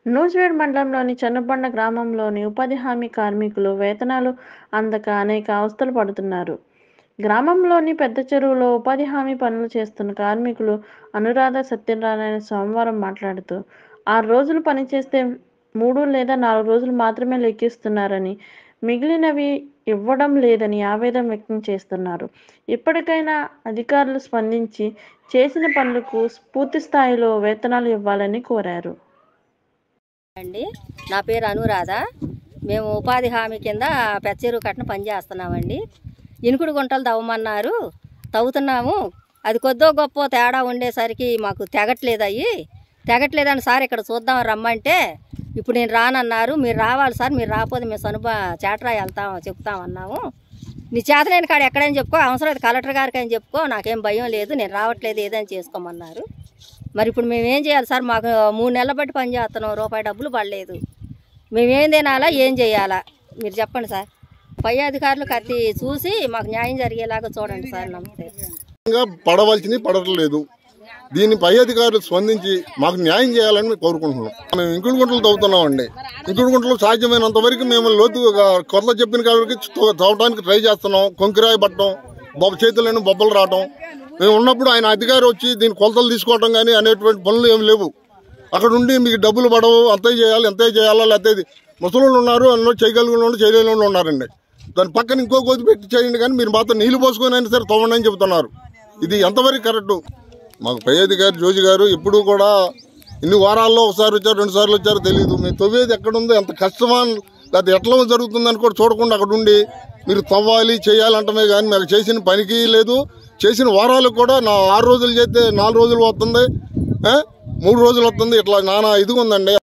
నూజివీడు మండలంలోని చన్నబండ గ్రామంలోని ఉపాధి హామీ కార్మికులు వేతనాలు అందక అనేక అవస్థలు పడుతున్నారు. గ్రామంలోని పెద్ద చెరువులో ఉపాధి హామీ పనులు చేస్తున్న కార్మికులు అనురాధ సత్యనారాయణ సోమవారం మాట్లాడుతూ 6 రోజులు పనిచేస్తే 3 లేదా 4 రోజులు మాత్రమే లెక్కిస్తున్నారని, మిగిలినవి ఇవ్వడం లేదని ఆవేదన వ్యక్తం చేస్తున్నారు. ఇప్పటికైనా అధికారులు స్పందించి చేసిన పనులకు పూర్తి స్థాయిలో వేతనాలు ఇవ్వాలని కోరారు. నా పేరు అనురాధ. మేము ఉపాధి హామీ కింద పెచ్చరు కట్టిన పని చేస్తున్నామండి. ఇనుకుడు గుంటలు తవ్వమన్నారు, తవ్వుతున్నాము. అది కొద్దో గొప్ప తేడా ఉండేసరికి మాకు తెగట్లేదని సార్ ఇక్కడ చూద్దాం రమ్మంటే ఇప్పుడు నేను రానన్నారు. మీరు రావాలి సార్, మీరు రాకపోతే మేము చేటరా చెప్తామన్నాము. నీ చేతలేని కాడ ఎక్కడైనా చెప్పుకో, అవసరం అయితే కలెక్టర్ గారికి అని చెప్పుకో, నాకేం భయం లేదు, నేను రావట్లేదు, ఏదైనా చేసుకోమన్నారు. మరి ఇప్పుడు మేమేం చేయాలి సార్? మాకు 3 నెలల బట్టి పని చేస్తున్నాం, రూపాయి డబ్బులు పడలేదు. మేమేం తినాలా, ఏం చేయాలా మీరు చెప్పండి సార్. పై అధికారులు కత్తి చూసి మాకు న్యాయం జరిగేలాగా చూడండి సార్. నమస్తే. పడవలసింది పడట్లేదు. దీన్ని పై అధికారులు స్పందించి మాకు న్యాయం చేయాలని మేము కోరుకుంటున్నాం. మేము ఇంకుడు గుంటలు తవ్వుతున్నామండి. ఇంకుడు గుంటలు సాధ్యమైనంత వరకు మేము లోతుగా కొత్త చెప్పిన కాడికి తవ్వడానికి ట్రై చేస్తున్నాం. కొంకిరాయి పట్టడం, చేతులను బొబ్బలు రావటం. మేము ఉన్నప్పుడు ఆయన అధికారి వచ్చి దీని కొలతలు తీసుకోవటం కానీ అనేటువంటి పనులు ఏమి లేవు. అక్కడ ఉండి మీకు డబ్బులు పడవు, అంతే చేయాలా లేకపోతే ముసలోళ్ళు ఉన్నారు, అన్నో చేయగలిగిన చేయలేని ఉన్నారండి. దాని పక్కన ఇంకో గోతి పెట్టి చేయండి, కానీ మీరు మాత్రం నీళ్లు పోసుకొని అయినా సరే తవ్వండి అని చెబుతున్నారు. ఇది ఎంతవరకు కరెక్టు? మాకు పై అధికారి జోజి గారు ఎప్పుడు కూడా ఇన్ని వారాల్లో ఒకసారి వచ్చారు, 2 సార్లు వచ్చారో తెలియదు. మేము తవ్వేది ఎక్కడుందో, ఎంత కష్టమా లేకపోతే ఎట్లా జరుగుతుందని కూడా చూడకుండా అక్కడ ఉండి మీరు తవ్వాలి చేయాలంటమే కానీ మాకు చేసిన పనికి లేదు. చేసిన వారాలకు కూడా 6 రోజులు చేస్తే 4 రోజులు వస్తుంది, 3 రోజులు వస్తుంది, ఇట్లా నానా ఇదిగా ఉందండి.